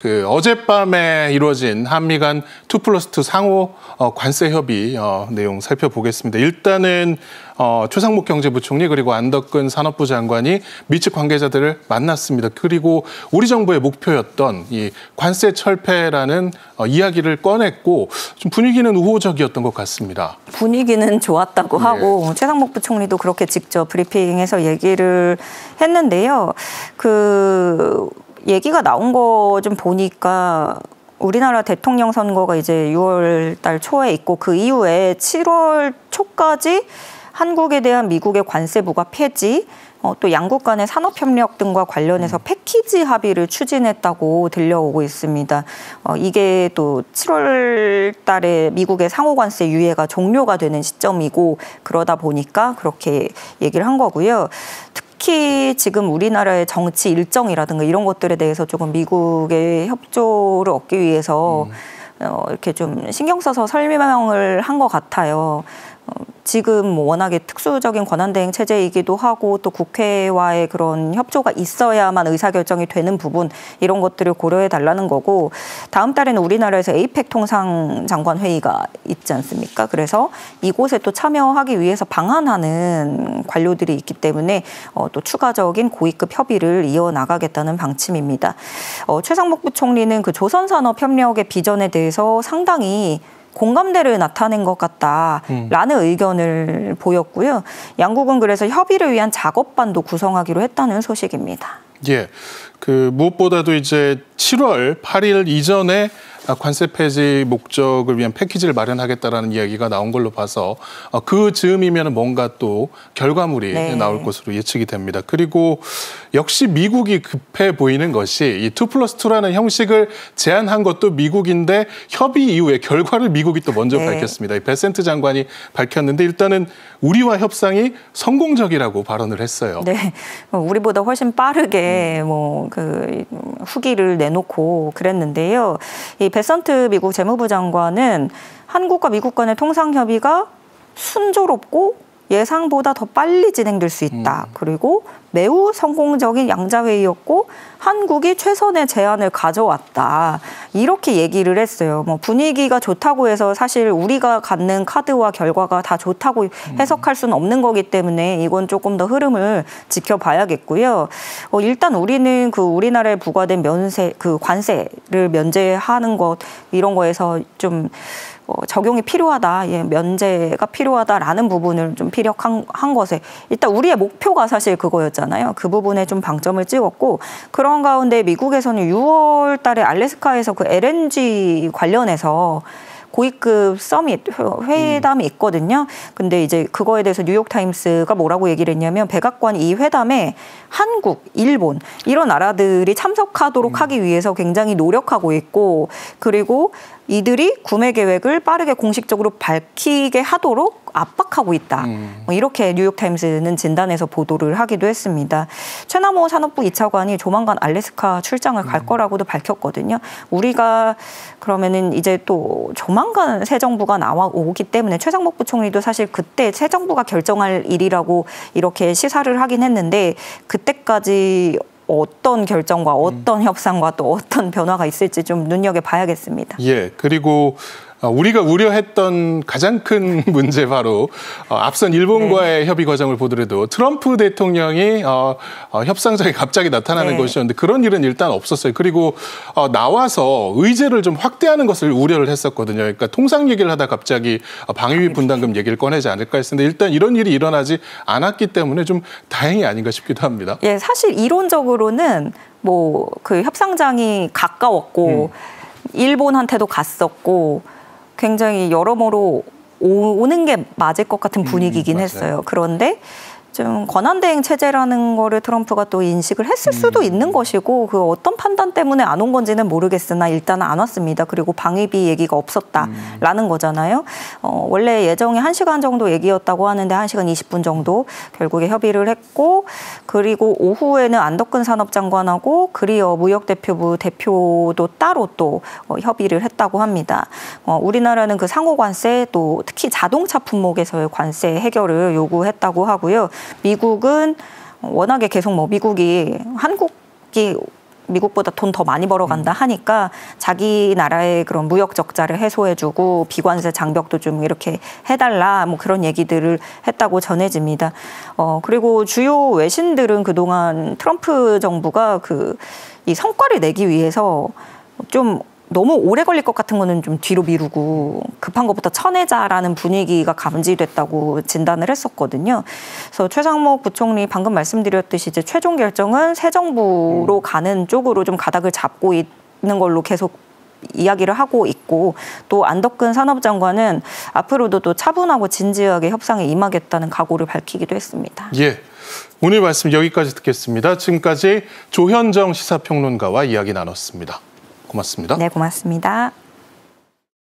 어젯밤에 이루어진 한미 간 2+2 상호 관세 협의 내용 살펴보겠습니다. 일단은 최상목 경제부총리 그리고 안덕근 산업부 장관이 미측 관계자들을 만났습니다. 그리고 우리 정부의 목표였던 이 관세 철폐라는 이야기를 꺼냈고 좀 분위기는 우호적이었던 것 같습니다. 분위기는 좋았다고 하고 최상목 부총리도 그렇게 직접 브리핑해서 얘기를 했는데요. 얘기가 나온 거 좀 보니까 우리나라 대통령 선거가 이제 6월 달 초에 있고 그 이후에 7월 초까지 한국에 대한 미국의 관세 부과 폐지, 또 양국 간의 산업협력 등과 관련해서 패키지 합의를 추진했다고 들려오고 있습니다. 이게 또 7월 달에 미국의 상호관세 유예가 종료가 되는 시점이고 그러다 보니까 그렇게 얘기를 한 거고요. 특히 지금 우리나라의 정치 일정이라든가 이런 것들에 대해서 조금 미국의 협조를 얻기 위해서 이렇게 좀 신경 써서 설명을 한 것 같아요. 지금 워낙에 특수적인 권한대행 체제이기도 하고 또 국회와의 그런 협조가 있어야만 의사결정이 되는 부분 이런 것들을 고려해 달라는 거고 다음 달에는 우리나라에서 에이펙 통상장관 회의가 있지 않습니까? 그래서 이곳에 또 참여하기 위해서 방한하는 관료들이 있기 때문에 또 추가적인 고위급 협의를 이어나가겠다는 방침입니다. 최상목 부총리는 그 조선산업협력의 비전에 대해서 상당히 공감대를 나타낸 것 같다라는 의견을 보였고요. 양국은 그래서 협의를 위한 작업반도 구성하기로 했다는 소식입니다. 예, 무엇보다도 이제 7월 8일 이전에 관세 폐지 목적을 위한 패키지를 마련하겠다라는 이야기가 나온 걸로 봐서 그 즈음이면 뭔가 또 결과물이 나올 것으로 예측이 됩니다. 그리고 역시 미국이 급해 보이는 것이 이 2+2라는 형식을 제안한 것도 미국인데 협의 이후에 결과를 미국이 또 먼저 밝혔습니다. 베센트 장관이 밝혔는데 일단은 우리와 협상이 성공적이라고 발언을 했어요. 네, 우리보다 훨씬 빠르게 후기를 내놓고 그랬는데요. 이 베센트 미국 재무부 장관은 한국과 미국 간의 통상 협의가 순조롭고 예상보다 더 빨리 진행될 수 있다. 그리고 매우 성공적인 양자회의였고 한국이 최선의 제안을 가져왔다. 이렇게 얘기를 했어요. 분위기가 좋다고 해서 사실 우리가 갖는 카드와 결과가 다 좋다고 해석할 수는 없는 거기 때문에 이건 조금 더 흐름을 지켜봐야겠고요. 일단 우리는 우리나라에 부과된 관세를 면제하는 것 이런 거에서 좀 적용이 필요하다, 면제가 필요하다라는 부분을 좀 피력한 것에 일단 우리의 목표가 사실 그거였잖아요. 그 부분에 좀 방점을 찍었고 그런 가운데 미국에서는 6월 달에 알래스카에서 LNG 관련해서 고위급 서밋 회담이 있거든요. 근데 이제 그거에 대해서 뉴욕타임스가 뭐라고 얘기를 했냐면 백악관 이 회담에 한국, 일본 이런 나라들이 참석하도록 하기 위해서 굉장히 노력하고 있고 그리고 이들이 구매 계획을 빠르게 공식적으로 밝히게 하도록 압박하고 있다. 이렇게 뉴욕타임스는 진단해서 보도를 하기도 했습니다. 최남호 산업부 2차관이 조만간 알래스카 출장을 갈 거라고도 밝혔거든요. 우리가 그러면은 이제 또 조만간 새 정부가 나오기 때문에 최상목 부총리도 사실 그때 새 정부가 결정할 일이라고 이렇게 시사를 하긴 했는데 그때까지 어떤 결정과 어떤 협상과 또 어떤 변화가 있을지 좀 눈여겨봐야겠습니다. 예, 그리고 우리가 우려했던 가장 큰 문제 바로 앞선 일본과의 협의 과정을 보더라도 트럼프 대통령이 협상장에 갑자기 나타나는 것이었는데 그런 일은 일단 없었어요. 그리고 나와서 의제를 좀 확대하는 것을 우려를 했었거든요. 그러니까 통상 얘기를 하다 갑자기 방위비 분담금 얘기를 꺼내지 않을까 했는데 일단 이런 일이 일어나지 않았기 때문에 좀 다행이 아닌가 싶기도 합니다. 예, 사실 이론적으로는 협상장이 가까웠고 일본한테도 갔었고 굉장히 여러모로 오는 게 맞을 것 같은 분위기긴 했어요. 그런데 좀 권한대행 체제라는 거를 트럼프가 또 인식을 했을 수도 있는 것이고 그 어떤 판단 때문에 안 온 건지는 모르겠으나 일단은 안 왔습니다. 그리고 방위비 얘기가 없었다라는 거잖아요. 원래 예정이 1시간 정도 얘기였다고 하는데 1시간 20분 정도 결국에 협의를 했고 그리고 오후에는 안덕근 산업장관하고 그리어 무역대표부 대표도 따로 또 협의를 했다고 합니다. 우리나라는 그 상호관세 또 특히 자동차 품목에서의 관세 해결을 요구했다고 하고요. 미국은 워낙에 계속 미국이 한국이 미국보다 돈 더 많이 벌어간다 하니까 자기 나라의 그런 무역 적자를 해소해주고 비관세 장벽도 좀 이렇게 해달라 뭐 그런 얘기들을 했다고 전해집니다. 그리고 주요 외신들은 그동안 트럼프 정부가 이 성과를 내기 위해서 좀 너무 오래 걸릴 것 같은 거는 좀 뒤로 미루고 급한 것부터 쳐내자라는 분위기가 감지됐다고 진단을 했었거든요. 그래서 최상목 부총리 방금 말씀드렸듯이 이제 최종 결정은 새 정부로 가는 쪽으로 좀 가닥을 잡고 있는 걸로 계속 이야기를 하고 있고 또 안덕근 산업장관은 앞으로도 또 차분하고 진지하게 협상에 임하겠다는 각오를 밝히기도 했습니다. 예, 오늘 말씀 여기까지 듣겠습니다. 지금까지 조현정 시사평론가와 이야기 나눴습니다. 고맙습니다. 네, 고맙습니다.